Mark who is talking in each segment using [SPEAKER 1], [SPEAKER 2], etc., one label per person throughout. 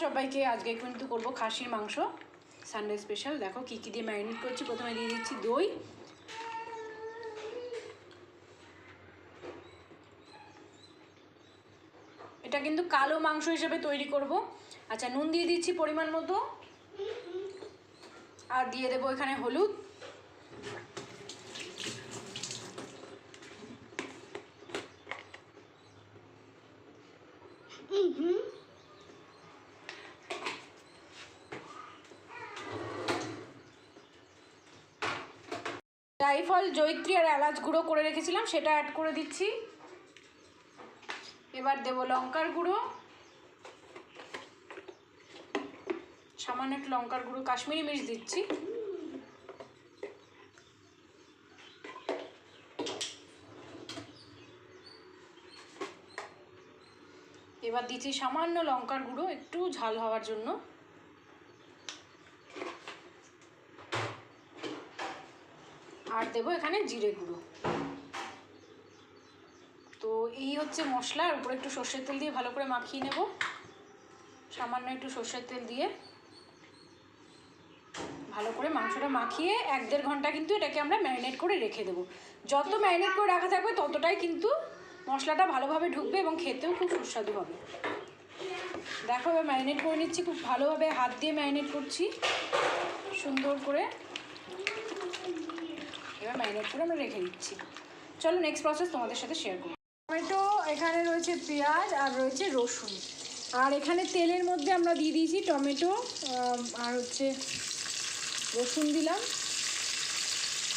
[SPEAKER 1] সবাইকে আজকে কিন্তু করবো খাসির মাংস সানডে স্পেশাল। দেখো কি কি দিয়ে ম্যারিনেট করছি। প্রথমে দিয়ে দিচ্ছি দই, এটা কিন্তু কালো মাংস হিসেবে তৈরি করব। আচ্ছা, নুন দিয়ে দিচ্ছি পরিমাণ মতো, আর দিয়ে দেবো এখানে হলুদ, জায়ফল, জয়িত্রী আর এলাচ গুঁড়ো করে রেখেছিলাম সেটা অ্যাড করে দিচ্ছি। এবার দেবো লঙ্কার গুঁড়ো, সামান্য একটু লঙ্কার গুঁড়ো, কাশ্মীরি মির্চ দিচ্ছি। এবার দিচ্ছি সামান্য লঙ্কার গুঁড়ো একটু ঝাল হওয়ার জন্য। আর দেবো এখানে জিরে গুঁড়ো। তো এই হচ্ছে মশলা। আর উপরে একটু সর্ষের তেল দিয়ে ভালো করে মাখিয়ে নেব। সামান্য একটু সর্ষের তেল দিয়ে ভালো করে মাংসটা মাখিয়ে 1-1.5 ঘন্টা কিন্তু এটাকে আমরা ম্যারিনেট করে রেখে দেবো। যত ম্যারিনেট করে রাখা থাকবে ততটাই কিন্তু মশলাটা ভালোভাবে ঢুকবে এবং খেতেও খুব সুস্বাদু হবে। দেখো এবার ম্যারিনেট করে নিচ্ছি, খুব ভালোভাবে হাত দিয়ে ম্যারিনেট করছি সুন্দর করে। এবার ম্যারিনেট করে আমরা রেখে দিচ্ছি। চলো নেক্সট প্রসেস তোমাদের সাথে শেয়ার করব। টমেটো, এখানে রয়েছে পেঁয়াজ আর রয়েছে রসুন, আর এখানে তেলের মধ্যে আমরা দিয়ে দিয়েছি টমেটো আর হচ্ছে রসুন দিলাম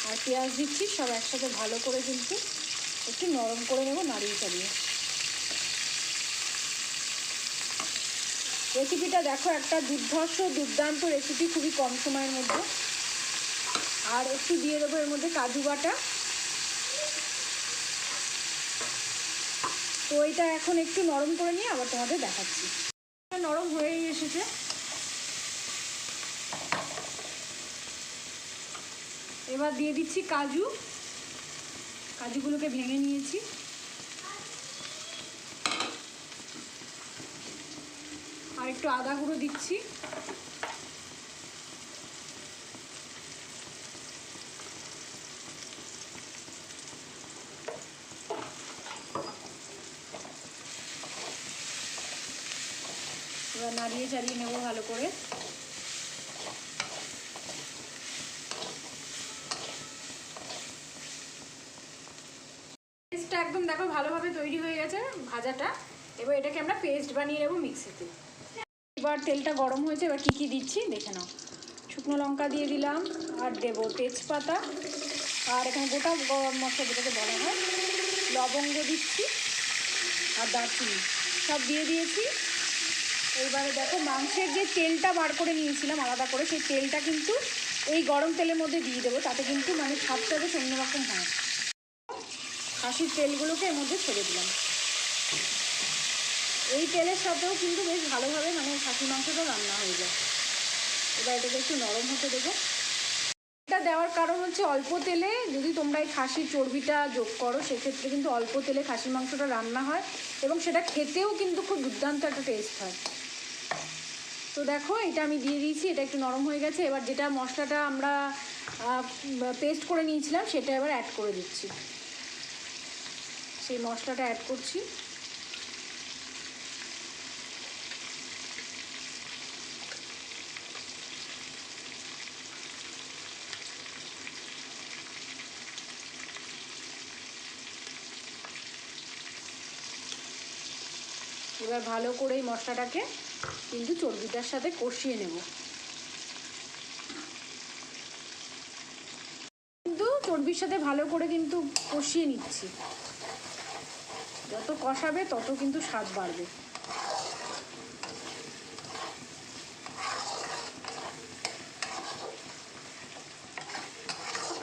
[SPEAKER 1] আর পেঁয়াজ দিচ্ছি। সব একসাথে ভালো করে কিন্তু একটু নরম করে নেব নাড়িয়ে চালিয়ে। রেসিপিটা দেখো একটা দুর্দান্ত রেসিপি, খুবই কম সময়ের মধ্যে। আর একটু দিয়ে দেবো এর মধ্যে কাজু বাটা। তো এটা এখন একটু নরম করে নিয়ে আবার তোমাদের দেখাচ্ছি। নরম হয়েই এসেছে। এবার দিয়ে দিচ্ছি কাজুগুলোকে ভেঙে নিয়েছি। আর একটু আদা গুঁড়ো দিচ্ছি। এবার নাড়িয়ে চালিয়ে নেবো ভালো করে। পেস্টটা একদম দেখো ভালোভাবে তৈরি হয়ে গেছে ভাজাটা। এবার এটাকে আমরা পেস্ট বানিয়ে নেবো মিক্সিতে। এবার তেলটা গরম হয়েছে, এবার কী কী দিচ্ছি দেখে নাও। শুকনো লঙ্কা দিয়ে দিলাম, আর দেবো তেজপাতা, আর এখানে গোটা মশলা যেটাকে বলা হয়, লবঙ্গ দিচ্ছি আর দারচিনি সব দিয়ে দিয়েছি। এইবারে দেখো মাংসের যে তেলটা বার করে নিয়েছিলাম আলাদা করে, সেই তেলটা কিন্তু এই গরম তেলের মধ্যে দিয়ে দেবো, তাতে কিন্তু মানে স্বাদটা বেশ অন্যরকম হয়। খাসির তেলগুলোকে এর মধ্যে ছেড়ে দিলাম। এই তেলের সাথেও কিন্তু বেশ ভালোভাবে মানে খাসির মাংসটাও রান্না হয়ে যায়। এবার এটাকে একটু নরম হতে দেবো। এটা দেওয়ার কারণ হচ্ছে অল্প তেলে যদি তোমরা এই খাসির চর্বিটা যোগ করো, সেক্ষেত্রে কিন্তু অল্প তেলে খাসির মাংসটা রান্না হয় এবং সেটা খেতেও কিন্তু খুব দুর্দান্ত একটা টেস্ট হয়। তো দেখো এটা আমি দিয়ে দিয়েছি, এটা একটু নরম হয়ে গেছে। এবার যেটা মশলাটা আমরা পেস্ট করে নিয়েছিলাম সেটা এবার অ্যাড করে দিচ্ছি। সেই মশলাটা অ্যাড করছি। এবার ভালো করে এই মশলাটাকে কিন্তু চর্বিটার সাথে কষিয়ে নেব। কিন্তু চর্বির সাথে ভালো করে কিন্তু কষিয়ে নিচ্ছি। যত কষাবে তত কিন্তু স্বাদ বাড়বে।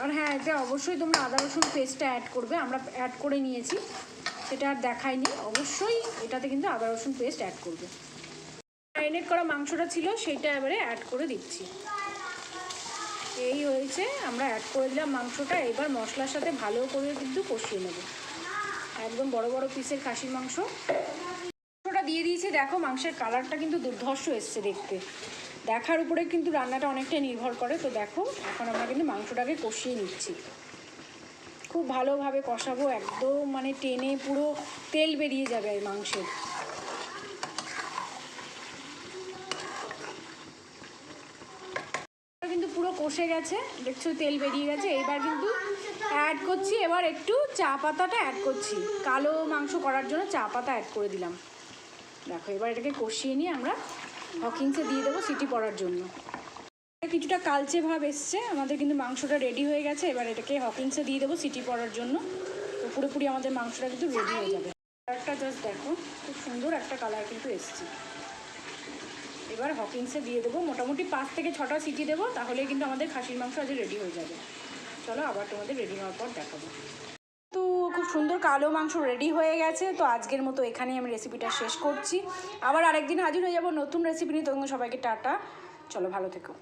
[SPEAKER 1] আর হ্যাঁ, এতে অবশ্যই তোমরা আদা রসুন পেস্টটা অ্যাড করবে। আমরা অ্যাড করে নিয়েছি, সেটা আর দেখাইনি। অবশ্যই এটাতে কিন্তু আদা রসুন পেস্ট অ্যাড করবে। ম্যারিনেট করা মাংসটা ছিল সেইটা এবারে অ্যাড করে দিচ্ছি। এই হয়েছে, আমরা অ্যাড করে দিলাম মাংসটা। এবার মশলার সাথে ভালো করে কিন্তু কষিয়ে নেব। একদম বড় বড় পিসের খাসির মাংসটা দিয়ে দিয়েছি। দেখো মাংসের কালারটা কিন্তু দুর্ধর্ষ এসছে দেখতে, দেখার উপরে কিন্তু রান্নাটা অনেকটাই নির্ভর করে। তো দেখো এখন আমরা কিন্তু মাংসটাকে কষিয়ে নিচ্ছি, খুব ভালোভাবে কষাবো, একদম মানে টেনে পুরো তেল বেরিয়ে যাবে এই মাংসের। কিন্তু পুরো কষে গেছে, দেখছো তেল বেরিয়ে গেছে। এবার কিন্তু অ্যাড করছি, এবার একটু চা পাতাটা অ্যাড করছি, কালো মাংস করার জন্য চা পাতা অ্যাড করে দিলাম। দেখো এবার এটাকে কষিয়ে নিয়ে আমরা হকিংসে দিয়ে দেবো সিটি পড়ার জন্য। কিছুটা কালচে ভাব এসছে, আমাদের কিন্তু মাংসটা রেডি হয়ে গেছে। এবার এটাকে হকিংসে দিয়ে দেবো সিটি পড়ার জন্য। তো পুরোপুরি আমাদের মাংসটা কিন্তু রেডি হয়ে যাবে। কালারটা জাস্ট দেখো, খুব সুন্দর একটা কালার কিন্তু এসছে। এবার হকিংসে দিয়ে দেবো, মোটামুটি 5 থেকে 6টা সিটি দেবো, তাহলে কিন্তু আমাদের খাসির মাংস আজ রেডি হয়ে যাবে। চলো আবার তোমাদের রেডি হওয়ার পর দেখাবো। তো খুব সুন্দর কালো মাংস রেডি হয়ে গেছে। তো আজকের মতো এখানেই আমি রেসিপিটা শেষ করছি, আবার আরেকদিন হাজির হয়ে যাবো নতুন রেসিপি নিয়ে। তখন সবাইকে টাটা, চলো ভালো থেকো।